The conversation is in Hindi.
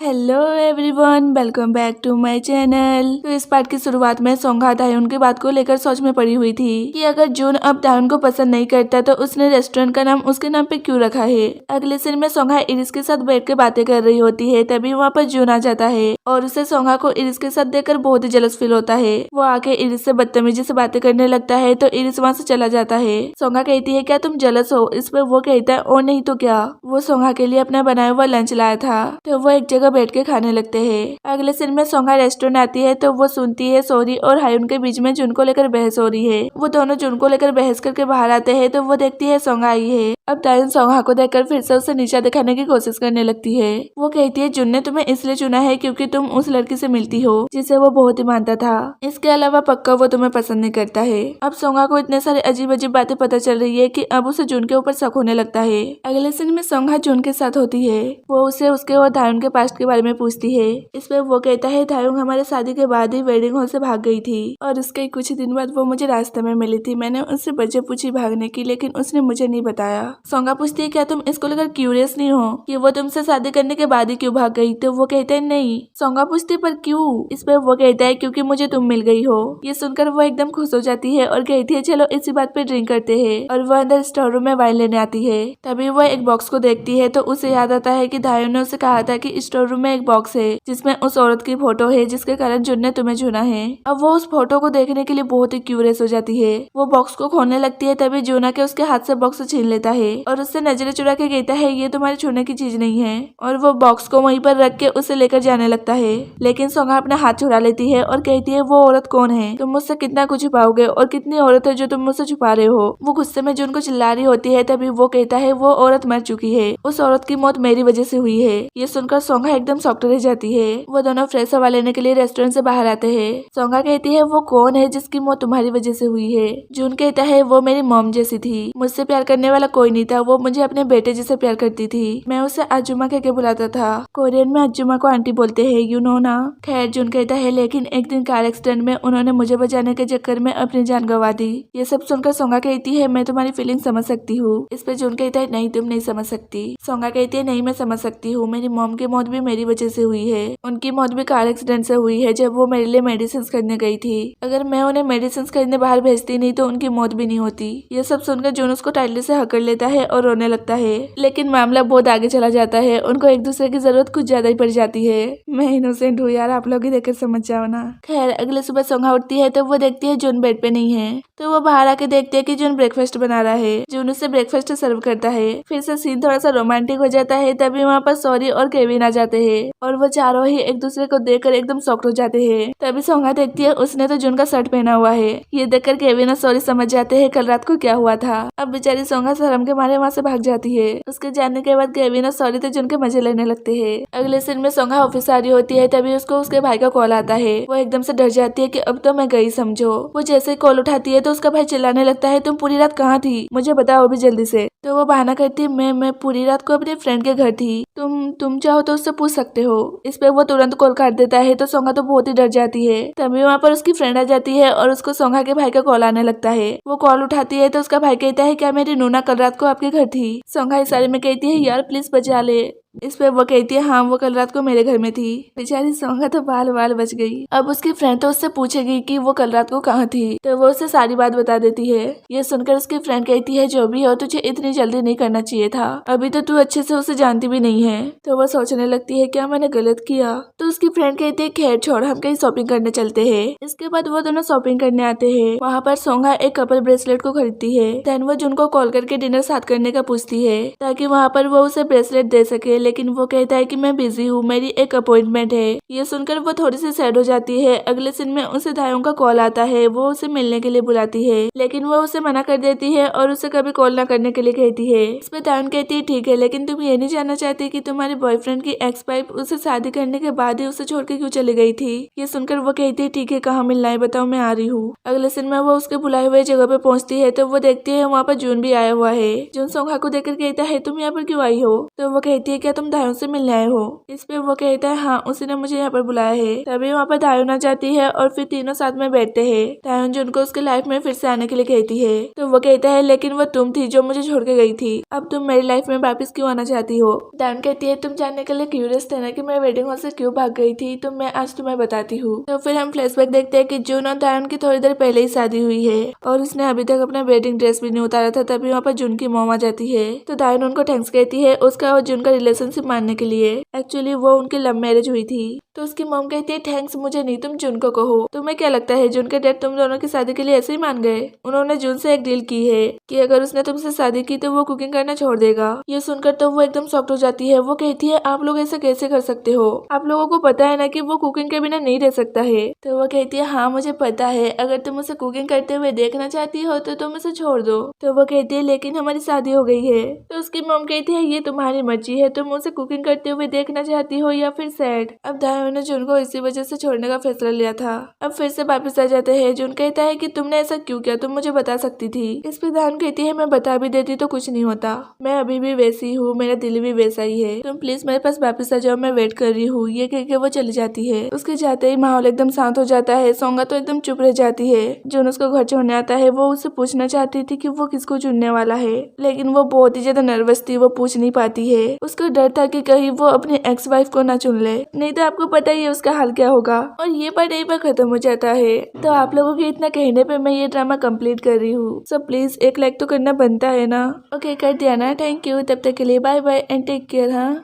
Hello everyone, welcome back to my channel. तो इस पार्ट की शुरुआत में सोंगा दायुन की बात को लेकर सोच में पड़ी हुई थी कि अगर जून अब दायुन को पसंद नहीं करता तो उसने रेस्टोरेंट का नाम उसके नाम पे क्यों रखा है। अगले सीन में सोंगा इरिस के साथ बैठ के बातें कर रही होती है, तभी वहाँ पर जून आ जाता है और उसे सोंगा को इरिस के साथ देखकर बहुत ही जलस फील होता है। वो आके इरिस से बदतमीजी से बातें करने लगता है तो इरिस वहाँ से चला जाता है। सोंगा कहती है क्या तुम जलस हो, इस पर वो कहता है और नहीं तो क्या, वो सोंगा के लिए अपना बनाया हुआ लंच लाया था। तो वो एक जगह बैठ के खाने लगते हैं। अगले सीन में सोंगा रेस्टोरेंट आती है तो वो सुनती है सॉरी और हायुन के बीच में जून को लेकर बहस हो रही है। वो दोनों जून को लेकर बहस करके बाहर आते हैं तो वो देखती है सोंगा आई है। अब दायुन सोंगा को देखकर फिर से उसे नीचा दिखाने की कोशिश करने लगती है। वो कहती है जून ने तुम्हें इसलिए चुना है क्योंकि तुम उस लड़की से मिलती हो जिसे वो बहुत ही मानता था, इसके अलावा पक्का वो तुम्हें पसंद नहीं करता है। अब सोंगा को इतने सारे अजीब अजीब बातें पता चल रही है कि अब उसे जून के ऊपर शक होने लगता है। अगले सीन में सोंगा जून के साथ होती है। वो उसे उसके और दायुन के पास्ट के बारे में पूछती है। इस पर वो कहता है दायुन हमारे शादी के बाद ही वेडिंग हॉल से भाग गई थी और उसके कुछ दिन बाद वो मुझे रास्ते में मिली थी। मैंने उससे वजह पूछी भागने की, लेकिन उसने मुझे नहीं बताया। सोंगा पूछती है क्या तुम इसको लेकर क्यूरियस नहीं हो कि वो तुमसे शादी करने के बाद ही क्यों भाग गई। तो वो कहते हैं नहीं। सोंगा पूछती पर क्यों। इस पर वो कहता है क्योंकि मुझे तुम मिल गई हो। ये सुनकर वो एकदम खुश हो जाती है और कहती है चलो इसी बात पे ड्रिंक करते हैं। और वो अंदर स्टोर रूम में वाइन लेने आती है। तभी वो एक बॉक्स को देखती है तो उसे याद आता है कि दायुन ने उसे कहा था कि स्टोर रूम में एक बॉक्स है जिसमें उस औरत की फोटो है जिसके कारण जून ने तुम्हें चुना है। अब वो उस फोटो को देखने के लिए बहुत ही क्यूरियस हो जाती है। वो बॉक्स को खोलने लगती है तभी जून आके उसके हाथ से बॉक्स छीन लेता है और उससे नजरें चुरा के कहता है ये तुम्हारे छूने की चीज नहीं है। और वो बॉक्स को वहीं पर रख के उसे लेकर जाने लगता है, लेकिन सोंगा अपना हाथ छुड़ा लेती है और कहती है वो औरत कौन है, तुम मुझसे कितना कुछ छुपाओगे और कितनी औरत है जो तुम मुझसे छुपा रहे हो। वो गुस्से में जून को चिल्ला रही होती है तभी वो कहता है वो औरत मर चुकी है, उस औरत की मौत मेरी वजह से हुई है। ये सुनकर सोंगा एकदम शॉक्ड रह जाती है। वो दोनों फ्रेश हवा लेने के लिए रेस्टोरेंट से बाहर आते हैं। सोंगा कहती है वो कौन है जिसकी मौत तुम्हारी वजह से हुई है। जून कहता है वो मेरी मॉम जैसी थी, मुझसे प्यार करने वाला कोई नहीं था, वो मुझे अपने बेटे जैसे प्यार करती थी। मैं उसे आजुमा कह के बुलाता था, कोरियन में आजुमा को आंटी बोलते हैं, यू नो ना। खैर जून कहता है लेकिन एक दिन कार एक्सीडेंट में उन्होंने मुझे बचाने के चक्कर में अपनी जान गंवा दी। ये सब सुनकर सोंगा कहती है मैं तुम्हारी फीलिंग समझ सकती हूँ। इस पे जून कहता है नहीं तुम नहीं समझ सकती। सोंगा कहती है नहीं मैं समझ सकती हूँ, मेरी मॉम की मौत भी मेरी वजह से हुई है। उनकी मौत भी कार एक्सीडेंट से हुई है जब वो मेरे लिए मेडिसिन खरीदने गई थी। अगर मैं उन्हें मेडिसिन खरीदने बाहर भेजती नहीं तो उनकी मौत भी नहीं होती। ये सब सुनकर जून उसको टाइटली से हकड़ लेता है और रोने लगता है, लेकिन मामला बहुत आगे चला जाता है। उनको एक दूसरे की जरूरत कुछ ज्यादा ही पड़ जाती है। मैं इनोसेंट हूँ यार, आप लोग ही देखकर समझ जाओ ना। खैर अगले सुबह सोंगा उठती है तो वो देखती है जून बेड पे नहीं है। तो वो बाहर आके देखती है कि जून ब्रेकफास्ट बना रहा है। जून उसे ब्रेकफास्ट सर्व करता है। फिर से सीन थोड़ा सा रोमांटिक हो जाता है। तभी वहाँ पर सॉरी और केविन आ जाते हैं और वो चारों ही एक दूसरे को देखकर एकदम शॉक्ड हो जाते हैं। तभी सोंगा देखती है उसने तो जून का शर्ट पहना हुआ है। ये देखकर केविन और सॉरी समझ जाते हैं कल रात को क्या हुआ था। अब बेचारी सोंगा शर्म के मारे वहाँ से भाग जाती है। उसके जाने के बाद केविन और सॉरी तो जून के मजे लेने लगते हैं। अगले सीन में सोंगा ऑफिस आ रही होती है तभी उसको उसके भाई का कॉल आता है। वो एकदम से डर जाती है कि अब तो मैं गई समझो। वो जैसे ही कॉल उठाती है तो उसका भाई चिल्लाने लगता है तुम पूरी रात कहाँ थी, मुझे बताओ अभी जल्दी से। तो वो बहाना करती है मैं पूरी रात को अपने फ्रेंड के घर थी, तुम चाहो तो उससे पूछ सकते हो। इस पे वो तुरंत कॉल काट देता है तो सोंगा तो बहुत ही डर जाती है। तभी वहाँ पर उसकी फ्रेंड आ जाती है और उसको सोंगा के भाई का कॉल आने लगता है। वो कॉल उठाती है तो उसका भाई कहता है क्या मेरी नूना कल रात को आपके घर थी। सोंगा इशारे में कहती है यार प्लीज बचा ले। इस पे वो कहती है हाँ वो कल रात को मेरे घर में थी। बेचारी सोंगा तो बाल बाल बच गई। अब उसकी फ्रेंड तो उससे पूछेगी कि वो कल रात को कहाँ थी, तो वो उसे सारी बात बता देती है। ये सुनकर उसकी फ्रेंड कहती है जो भी हो तुझे इतनी जल्दी नहीं करना चाहिए था, अभी तो तू अच्छे से उसे जानती भी नहीं है। तो वो सोचने लगती है क्या मैंने गलत किया। तो उसकी फ्रेंड कहती है खैर छोड़ हम कहीं शॉपिंग करने चलते हैं। इसके बाद वो दोनों शॉपिंग करने आते हैं। वहाँ पर सोंगा एक कपल ब्रेसलेट को खरीदती है। देन वो जून को कॉल करके डिनर साथ करने का पूछती है ताकि वहाँ पर वो उसे ब्रेसलेट दे सके, लेकिन वो कहता है कि मैं बिजी हूँ, मेरी एक अपॉइंटमेंट है। ये सुनकर वो थोड़ी सी सैड हो जाती है। अगले सीन में उसे दायुन का कॉल आता है। वो उसे मिलने के लिए बुलाती है, लेकिन वो उसे मना कर देती है और उसे कभी कॉल ना करने के लिए कहती है। इस पे दायुन कहती है ठीक है, लेकिन तुम ये नहीं जानना चाहती कि तुम्हारे बॉयफ्रेंड की एक्स वाइफ उसे शादी करने के बाद ही उसे छोड़ के क्यों चली गई थी। ये सुनकर वो कहती है ठीक है कहाँ मिलना है बताओ मैं आ रही हूँ। अगले सीन में वो उसके बुलाए हुए जगह पे पहुंचती है तो वो देखती है वहाँ पर जून भी आया हुआ है। जून सोंगा को देखकर कहता है तुम यहाँ पर क्यों आई हो। तो वो कहती है क्या तुम दायून से मिलने आए हो। इस पे वो कहता है हाँ, उसी ने मुझे यहाँ पर बुलाया है। तभी वहाँ पर दायून आ जाती है और फिर तीनों साथ में बैठते हैं। दायून जुन को उसके लाइफ में फिर से आने के लिए कहती है तो वो कहता है लेकिन वो तुम थी जो मुझे छोड़ के गई थी, अब तुम मेरी लाइफ में वापस क्यों आना चाहती हो। दायून कहती है तुम जानने के लिए क्यूरियस थे ना कि मैं वेडिंग हॉल से क्यों भाग गई थी, तो मैं आज तुम्हें बताती हूँ। तो फिर हम फ्लैशबैक देखते हैं कि जून और दायून की थोड़ी देर पहले ही शादी हुई है और उसने अभी तक अपना वेडिंग ड्रेस भी नहीं उतारा था। तभी वहाँ पर जून की मॉम आ जाती है तो दायून उनको थैंक्स कहती है उसका और जून का रिलेशनशिप मानने के लिए। एक्चुअली वो उनकी लव मैरिज हुई थी। तो उसकी मॉम कहती है थैंक्स मुझे नहीं, तुम जून को कहो। तुम्हें क्या लगता है जून के डैड तुम दोनों की शादी के लिए ऐसे ही मान गए? उन्होंने जून से एक डील की है कि अगर उसने तुमसे शादी की तो वो कुकिंग करना छोड़ देगा। ये सुनकर तो वो एकदम शॉक्ड हो जाती है। वो कहती है आप लोग ऐसा कैसे कर सकते हो, आप लोगों को पता है ना कि वो कुकिंग के बिना नहीं रह सकता है। तो वो कहती है हाँ मुझे पता है, अगर तुम उसे कुकिंग करते हुए देखना चाहती हो तो तुम उसे छोड़ दो। तो वो कहती है लेकिन हमारी शादी हो गई है। तो उसकी मॉम कहती है ये तुम्हारी मर्जी है, तुम उसे कुकिंग करते हुए देखना चाहती हो या फिर सैड। अब दायून ने जून को इसी वजह से छोड़ने का फैसला लिया था। अब फिर से वापस आ जाते हैं। जून कहता है कि तुमने ऐसा क्यों किया, तुम मुझे बता सकती थी। इस पे दायून कहती है मैं बता भी देती तो कुछ नहीं होता, मैं अभी भी वैसी हूँ, मेरा दिल भी वैसा ही है, तुम प्लीज मेरे पास वापस आ जाओ, मैं वेट कर रही हूँ। ये कह के वो चली जाती है। उसके जाते ही माहौल एकदम शांत हो जाता है। सोंगा तो एकदम चुप रह जाती है। जून उसको घर छोड़ने आता है। वो उससे पूछना चाहती थी कि वो किसको चुनने वाला है, लेकिन वो बहुत ही ज्यादा नर्वस थी, वो पूछ नहीं पाती है। उसको डर था कि कहीं वो अपनी एक्स वाइफ को ना चुन ले, नहीं तो आपको पता ही है उसका हाल क्या होगा। और ये पार्ट यहीं पर खत्म हो जाता है। तो आप लोगों के इतना कहने पे मैं ये ड्रामा कंप्लीट कर रही हूँ। सो प्लीज एक लाइक तो करना बनता है ना। ओके कर दिया ना, थैंक यू। तब तक के लिए bye bye and take care. हाँ।